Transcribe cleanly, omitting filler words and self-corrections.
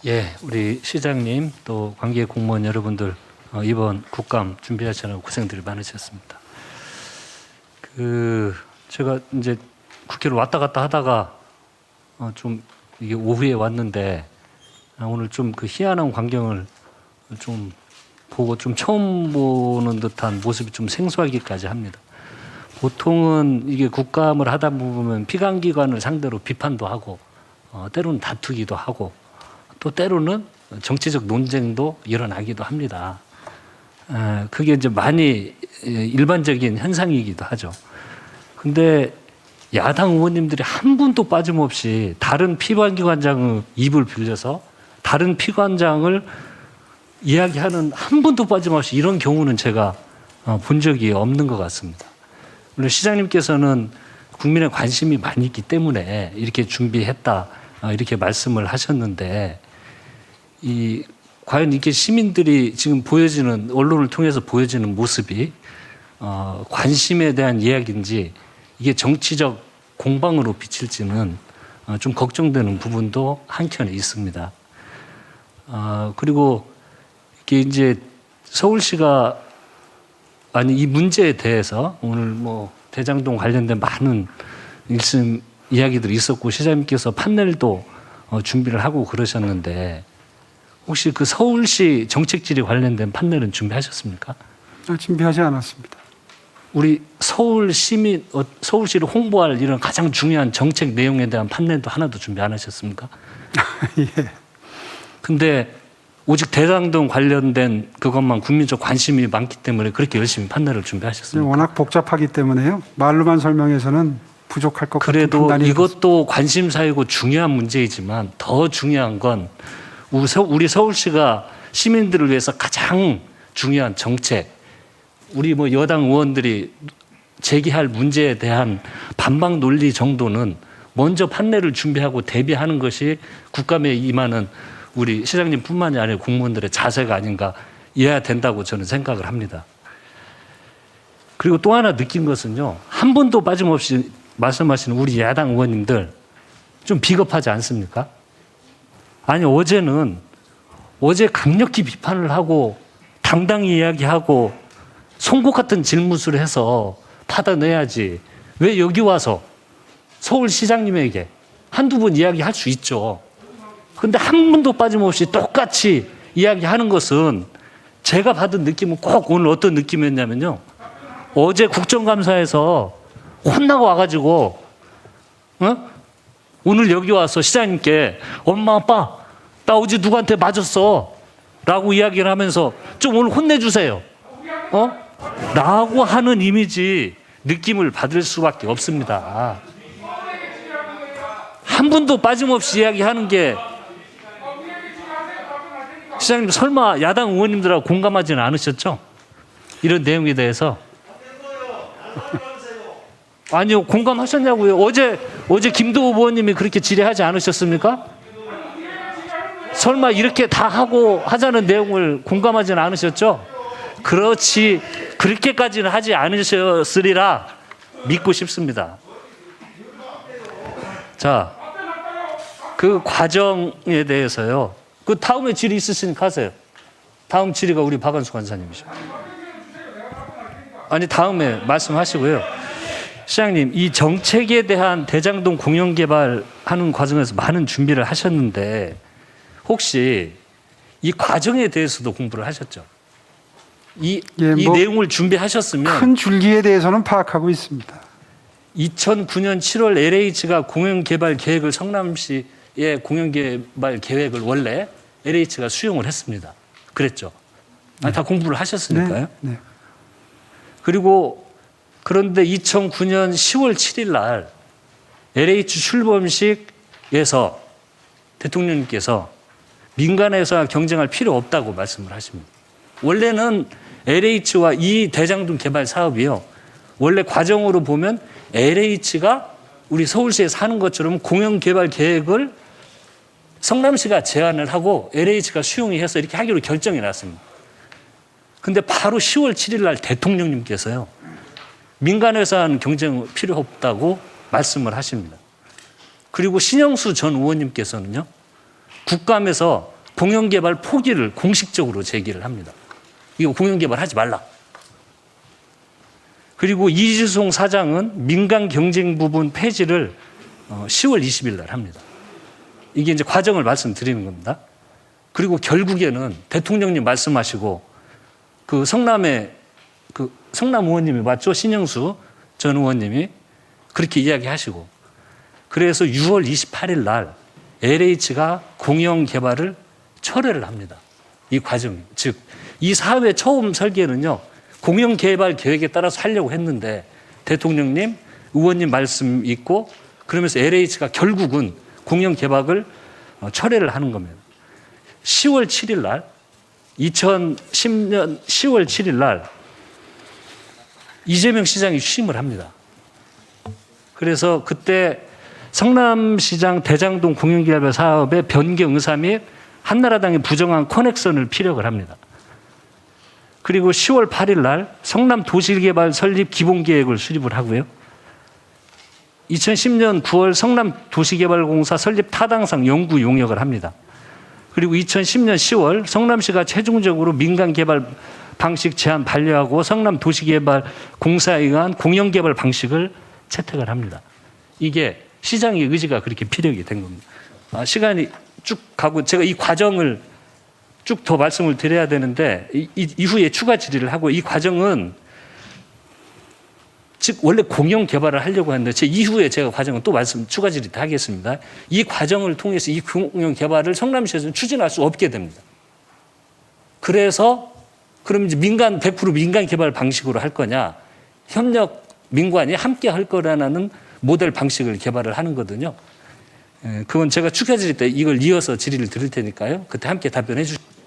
예, 우리 시장님 또 관계 공무원 여러분들 이번 국감 준비하시느라 고생들이 많으셨습니다. 제가 이제 국회를 왔다 갔다 하다가 좀 이게 오후에 왔는데 오늘 좀 그 희한한 광경을 좀 보고 좀 처음 보는 듯한 모습이 좀 생소하기까지 합니다. 보통은 이게 국감을 하다 보면 피감기관을 상대로 비판도 하고 때로는 다투기도 하고 또 때로는 정치적 논쟁도 일어나기도 합니다. 그게 이제 많이 일반적인 현상이기도 하죠. 근데 야당 의원님들이 한 분도 빠짐없이 다른 피감기관장의 입을 빌려서 다른 피관장을 이야기하는 한 분도 빠짐없이 이런 경우는 제가 본 적이 없는 것 같습니다. 물론 시장님께서는 국민의 관심이 많이 있기 때문에 이렇게 준비했다 이렇게 말씀을 하셨는데 과연 이렇게 시민들이 지금 보여지는 언론을 통해서 보여지는 모습이 관심에 대한 이야기인지 이게 정치적 공방으로 비칠지는 좀 걱정되는 부분도 한켠에 있습니다. 그리고 이게 이제 서울시가 이 문제에 대해서 오늘 뭐 대장동 관련된 많은 일심 이야기들이 있었고 시장님께서 판넬도 준비를 하고 그러셨는데 혹시 그 서울시 정책 질의 관련된 판넬은 준비하셨습니까? 준비하지 않았습니다. 우리 서울시를 홍보할 이런 가장 중요한 정책 내용에 대한 판넬도 하나도 준비 안 하셨습니까? 예. 근데 오직 대장동 관련된 그것만 국민적 관심이 많기 때문에 그렇게 열심히 판넬을 준비하셨습니까? 워낙 복잡하기 때문에요. 말로만 설명해서는 부족할 것 같은 그래도 판단이 이것도 관심사이고 중요한 문제이지만 더 중요한 건 우리 서울시가 시민들을 위해서 가장 중요한 정책, 우리 뭐 여당 의원들이 제기할 문제에 대한 반박 논리 정도는 먼저 판넬을 준비하고 대비하는 것이 국감에 임하는 우리 시장님뿐만이 아니라 공무원들의 자세가 아닌가 이해야 된다고 저는 생각을 합니다. 그리고 또 하나 느낀 것은요. 한 분도 빠짐없이 말씀하시는 우리 야당 의원님들 좀 비겁하지 않습니까? 아니 어제 강력히 비판을 하고 당당히 이야기하고 송곳 같은 질문을 해서 받아내야지 왜 여기 와서 서울시장님에게 한두 번 이야기할 수 있죠. 그런데 한 분도 빠짐없이 똑같이 이야기하는 것은 제가 받은 느낌은 꼭 오늘 어떤 느낌이었냐면요. 어제 국정감사에서 혼나고 와가지고 오늘 여기 와서 시장님께 엄마 아빠 나 어제 누구한테 맞았어 라고 이야기를 하면서 좀 오늘 혼내주세요 라고 하는 이미지 느낌을 받을 수밖에 없습니다. 한 분도 빠짐없이 이야기하는 게 시장님 설마 야당 의원님들하고 공감하지는 않으셨죠? 이런 내용에 대해서 아니요 공감하셨냐고요. 어제 김도우 의원님이 그렇게 질의하지 않으셨습니까? 설마 이렇게 다 하고 하자는 내용을 공감하지는 않으셨죠? 그렇지 그렇게까지는 하지 않으셨으리라 믿고 싶습니다. 자, 그 과정에 대해서요. 그 다음에 질의 있으시니까 하세요. 다음 질의가 우리 박완수 간사님이죠. 아니 다음에 말씀하시고요. 시장님, 이 정책에 대한 대장동 공영개발하는 과정에서 많은 준비를 하셨는데 혹시 이 과정에 대해서도 공부를 하셨죠? 이 내용을 준비하셨으면 큰 줄기에 대해서는 파악하고 있습니다. 2009년 7월 LH가 공영개발 계획을 성남시의 공영개발 계획을 원래 LH가 수용을 했습니다. 그랬죠? 다 공부를 하셨으니까요. 네. 그런데 2009년 10월 7일 날 LH 출범식에서 대통령님께서 민간에서 경쟁할 필요 없다고 말씀을 하십니다. 원래는 LH와 이 대장동 개발 사업이요. 원래 과정으로 보면 LH가 우리 서울시에서 하는 것처럼 공영개발 계획을 성남시가 제안을 하고 LH가 수용이 해서 이렇게 하기로 결정이 났습니다. 근데 바로 10월 7일 날 대통령님께서요. 민간회사는 경쟁 필요 없다고 말씀을 하십니다. 그리고 신영수 전 의원님께서는요. 국감에서 공영개발 포기를 공식적으로 제기를 합니다. 이거 공영개발하지 말라. 그리고 이주송 사장은 민간 경쟁 부분 폐지를 10월 20일 날 합니다. 이게 이제 과정을 말씀드리는 겁니다. 그리고 결국에는 대통령님 말씀하시고 그 성남의 그 성남 의원님이 맞죠? 신영수 전 의원님이 그렇게 이야기하시고 그래서 6월 28일 날 LH가 공영 개발을 철회를 합니다. 이 과정, 즉 이 사업의 처음 설계는요 공영 개발 계획에 따라서 하려고 했는데 대통령님, 의원님 말씀 있고 그러면서 LH가 결국은 공영 개발을 철회를 하는 겁니다. 10월 7일 날 2010년 10월 7일 날 이재명 시장이 취임을 합니다. 그래서 그때 성남시장 대장동 공영개발 사업의 변경 의사 및 한나라당의 부정한 커넥션을 피력을 합니다. 그리고 10월 8일 날 성남 도시개발 설립 기본계획을 수립을 하고요. 2010년 9월 성남 도시개발공사 설립 타당상 연구 용역을 합니다. 그리고 2010년 10월 성남시가 최종적으로 민간개발 방식 제한 반려하고 성남 도시개발공사에 의한 공영개발 방식을 채택을 합니다. 이게 시장의 의지가 그렇게 피력이 된 겁니다. 시간이 쭉 가고 제가 이 과정을 쭉 더 말씀을 드려야 되는데 이후에 추가 질의를 하고 이 과정은 즉 원래 공영 개발을 하려고 했는데 제 이후에 제가 과정은 또 추가 질의 하겠습니다. 이 과정을 통해서 이 공영 개발을 성남시에서는 추진할 수 없게 됩니다. 그래서 그럼 이제 100% 민간 개발 방식으로 할 거냐, 협력 민관이 함께 할 거라는 모델 방식을 개발을 하는 거거든요. 그건 제가 추가 질의 때 이걸 이어서 질의를 드릴 테니까요. 그때 함께 답변해 주시죠.